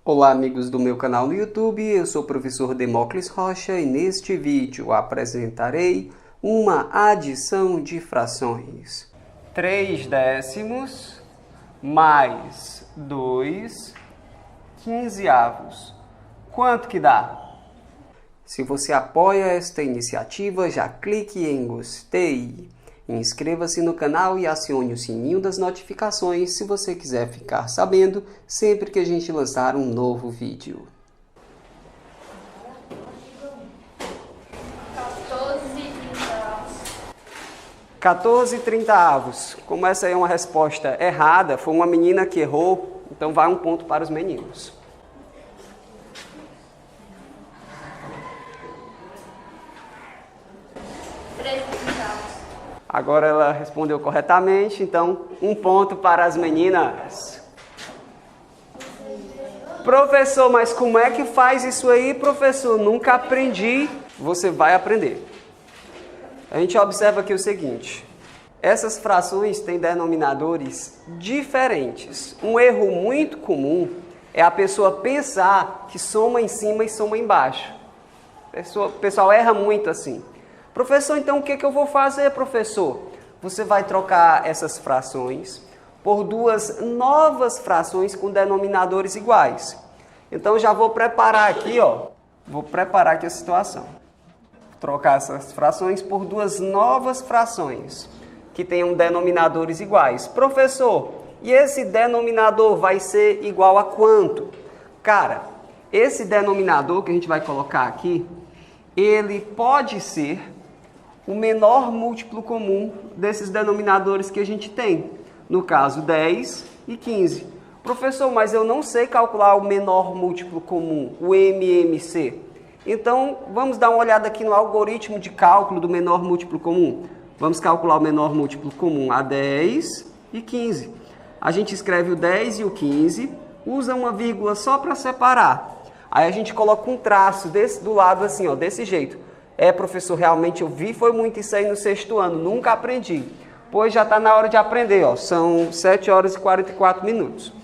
Olá amigos do meu canal no YouTube, eu sou o professor Demócles Rocha e neste vídeo apresentarei uma adição de frações. 3 décimos mais 2 quinzeavos. Quanto que dá? Se você apoia esta iniciativa, já clique em gostei. Inscreva-se no canal e acione o sininho das notificações se você quiser ficar sabendo sempre que a gente lançar um novo vídeo. 14/30. Como essa é uma resposta errada, foi uma menina que errou, então vai um ponto para os meninos. Agora ela respondeu corretamente, então um ponto para as meninas. Professor, mas como é que faz isso aí, professor? Nunca aprendi. Você vai aprender. A gente observa aqui o seguinte. Essas frações têm denominadores diferentes. Um erro muito comum é a pessoa pensar que soma em cima e soma embaixo. O pessoal erra muito assim. Professor, então o que eu vou fazer, professor? Você vai trocar essas frações por duas novas frações com denominadores iguais. Então já vou preparar aqui, Vou preparar aqui a situação. Vou trocar essas frações por duas novas frações que tenham denominadores iguais. Professor, e esse denominador vai ser igual a quanto? Cara, esse denominador que a gente vai colocar aqui, ele pode ser o menor múltiplo comum desses denominadores que a gente tem. No caso, 10 e 15. Professor, mas eu não sei calcular o menor múltiplo comum, o MMC. Então, vamos dar uma olhada aqui no algoritmo de cálculo do menor múltiplo comum. Vamos calcular o menor múltiplo comum a 10 e 15. A gente escreve o 10 e o 15, usa uma vírgula só para separar. Aí a gente coloca um traço do lado assim, desse jeito. Professor, realmente eu vi, foi muito isso aí no 6º ano, nunca aprendi. Pois já está na hora de aprender, são 7 horas e 44 minutos.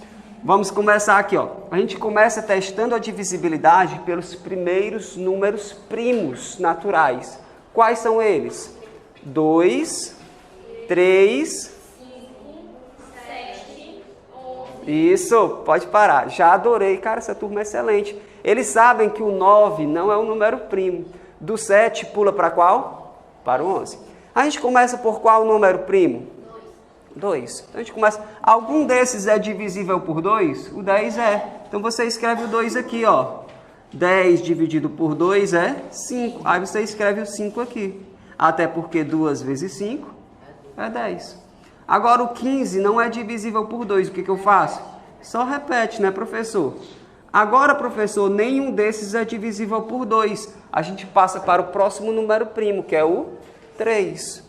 Vamos começar aqui, A gente começa testando a divisibilidade pelos primeiros números primos naturais. Quais são eles? 2, 3... 7, 11... Isso, pode parar. Já adorei, cara, essa turma é excelente. Eles sabem que o 9 não é um número primo. Do 7 pula para qual? Para o 11. A gente começa por qual número primo? 2. Então a gente começa. Algum desses é divisível por 2? O 10 é. Então você escreve o 2 aqui, 10 dividido por 2 é 5. Aí você escreve o 5 aqui. Até porque 2 vezes 5 é 10. Agora o 15 não é divisível por 2. O que eu faço? Só repete, né, professor? Agora, professor, nenhum desses é divisível por 2. A gente passa para o próximo número primo, que é o 3.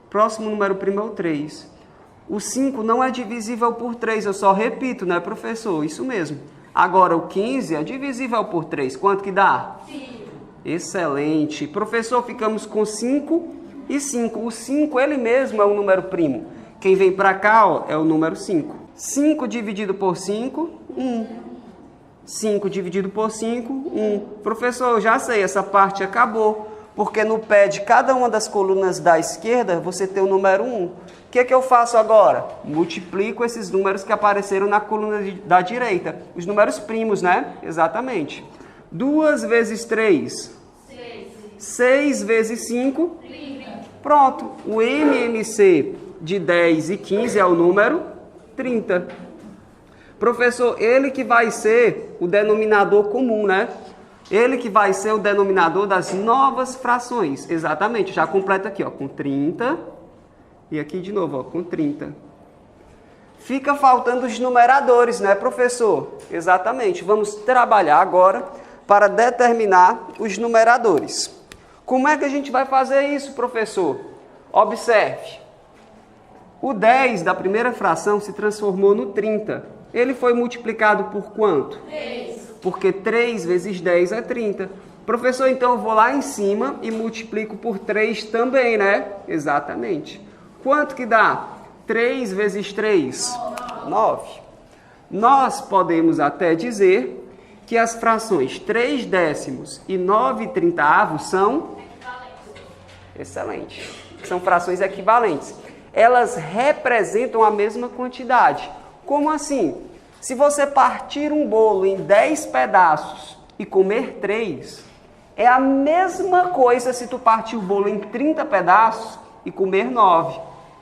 O próximo número primo é o 3. O 5 não é divisível por 3, eu só repito, né, professor? Isso mesmo. Agora, o 15 é divisível por 3. Quanto que dá? 5. Excelente. Professor, ficamos com 5 e 5. O 5, ele mesmo é um número primo. Quem vem para cá, é o número 5. 5 dividido por 5, 1. 5 dividido por 5, 1. Professor, eu já sei, essa parte acabou. Porque no pé de cada uma das colunas da esquerda, você tem o número 1. O que eu faço agora? Multiplico esses números que apareceram na coluna da direita. Os números primos, né? Exatamente. 2 vezes 3. 6. 6 vezes 5. 30. Pronto. O MMC de 10 e 15 é o número 30. Professor, ele que vai ser o denominador comum, né? Ele que vai ser o denominador das novas frações. Exatamente, já completa aqui, com 30. E aqui de novo, com 30. Fica faltando os numeradores, né, professor? Exatamente. Vamos trabalhar agora para determinar os numeradores. Como é que a gente vai fazer isso, professor? Observe. O 10 da primeira fração se transformou no 30. Ele foi multiplicado por quanto? 3. Porque 3 vezes 10 é 30. Professor, então eu vou lá em cima e multiplico por 3 também, né? Exatamente. Quanto que dá? 3 vezes 3? 9. Nós podemos até dizer que as frações 3 décimos e 9/30 são excelente. São frações equivalentes. Elas representam a mesma quantidade. Como assim? Se você partir um bolo em 10 pedaços e comer 3, é a mesma coisa se tu partir o bolo em 30 pedaços e comer 9.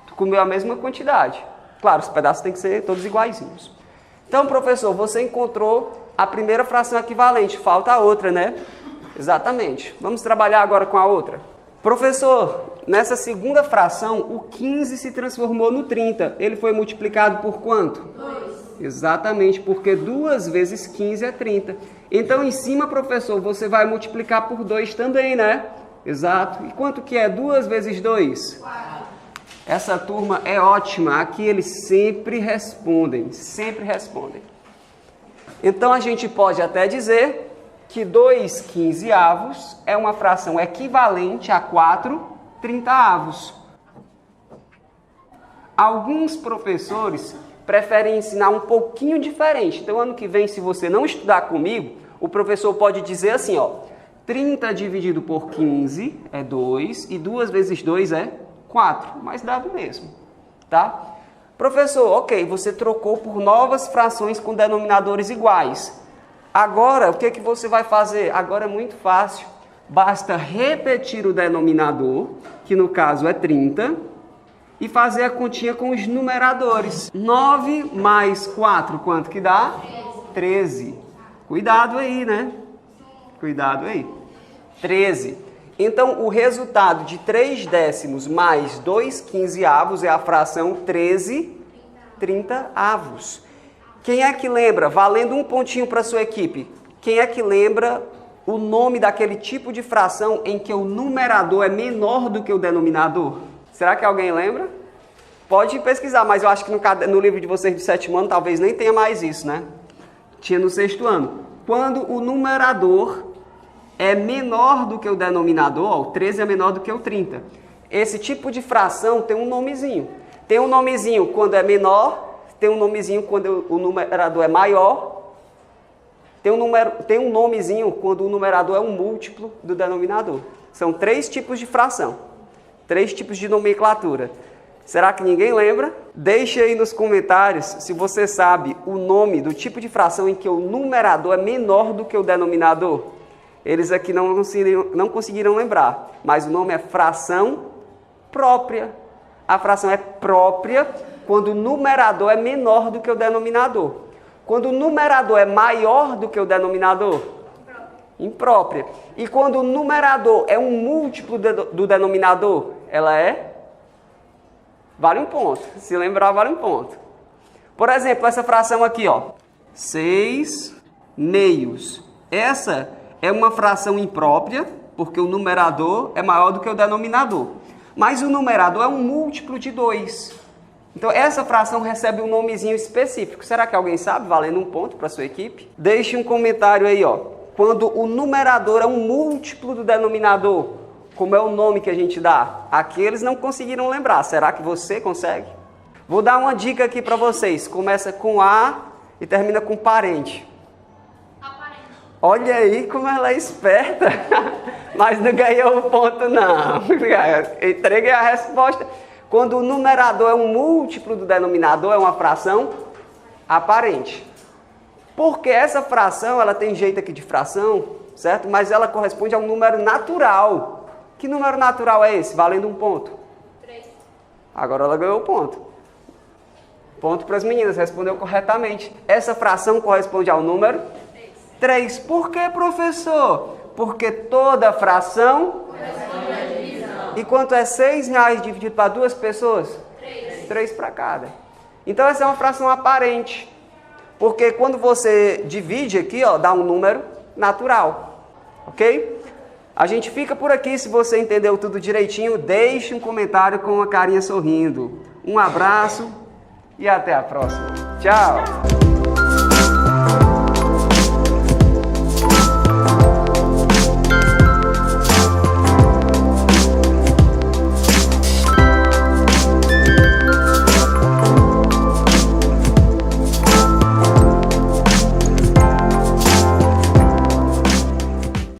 Tu comeu a mesma quantidade. Claro, os pedaços têm que ser todos iguaizinhos. Então, professor, você encontrou a primeira fração equivalente. Falta a outra, né? Exatamente. Vamos trabalhar agora com a outra. Professor, nessa segunda fração, o 15 se transformou no 30. Ele foi multiplicado por quanto? 2. Exatamente, porque 2 vezes 15 é 30. Então, em cima, professor, você vai multiplicar por 2 também, né? Exato. E quanto que é 2 vezes 2? 4. Essa turma é ótima. Aqui eles sempre respondem. Sempre respondem. Então, a gente pode até dizer que 2/15 é uma fração equivalente a 4/30. Alguns professores preferem ensinar um pouquinho diferente. Então, ano que vem, se você não estudar comigo, o professor pode dizer assim, ó, 30 dividido por 15 é 2 e 2 vezes 2 é 4, mas dá o mesmo, tá? Professor, ok, você trocou por novas frações com denominadores iguais. Agora, o que que você vai fazer? Agora é muito fácil. Basta repetir o denominador, que no caso é 30, e fazer a continha com os numeradores. 9 mais 4, quanto que dá? 13. Cuidado aí, né? Cuidado aí. 13. Então, o resultado de 3 décimos mais 2/15 é a fração 13/30. Quem é que lembra, valendo um pontinho para a sua equipe, quem é que lembra o nome daquele tipo de fração em que o numerador é menor do que o denominador? Será que alguém lembra? Pode pesquisar, mas eu acho que no livro de vocês do 7º ano talvez nem tenha mais isso, né? Tinha no 6º ano. Quando o numerador é menor do que o denominador, ó, o 13 é menor do que o 30. Esse tipo de fração tem um nomezinho. Tem um nomezinho quando é menor, tem um nomezinho quando o numerador é maior, tem um nomezinho quando o numerador é um múltiplo do denominador. São 3 tipos de fração, 3 tipos de nomenclatura. Será que ninguém lembra? Deixe aí nos comentários se você sabe o nome do tipo de fração em que o numerador é menor do que o denominador. Eles aqui não conseguiram lembrar, mas o nome é fração própria. A fração é própria quando o numerador é menor do que o denominador. Quando o numerador é maior do que o denominador, imprópria. E quando o numerador é um múltiplo do denominador, ela é? Vale um ponto. Se lembrar, vale um ponto. Por exemplo, essa fração aqui, ó, 6 meios. Essa é uma fração imprópria, porque o numerador é maior do que o denominador. Mas o numerador é um múltiplo de 2. Então, essa fração recebe um nomezinho específico. Será que alguém sabe? Valendo um ponto para a sua equipe. Deixe um comentário aí, ó. Quando o numerador é um múltiplo do denominador, como é o nome que a gente dá? Aqui eles não conseguiram lembrar. Será que você consegue? Vou dar uma dica aqui para vocês. Começa com A e termina com parente. Olha aí como ela é esperta, mas não ganhou o ponto não. Entreguei a resposta. Quando o numerador é um múltiplo do denominador, é uma fração aparente. Porque essa fração, ela tem jeito aqui de fração, certo? Mas ela corresponde a um número natural. Que número natural é esse? Valendo um ponto. 3. Agora ela ganhou o ponto. Ponto para as meninas, respondeu corretamente. Essa fração corresponde ao número 3. Por que, professor? Porque toda fração corresponde à divisão. E quanto é R$6 dividido para 2 pessoas? 3. 3 para cada. Então essa é uma fração aparente. Porque quando você divide aqui, ó, dá um número natural. Ok? A gente fica por aqui. Se você entendeu tudo direitinho, deixe um comentário com uma carinha sorrindo. Um abraço e até a próxima. Tchau!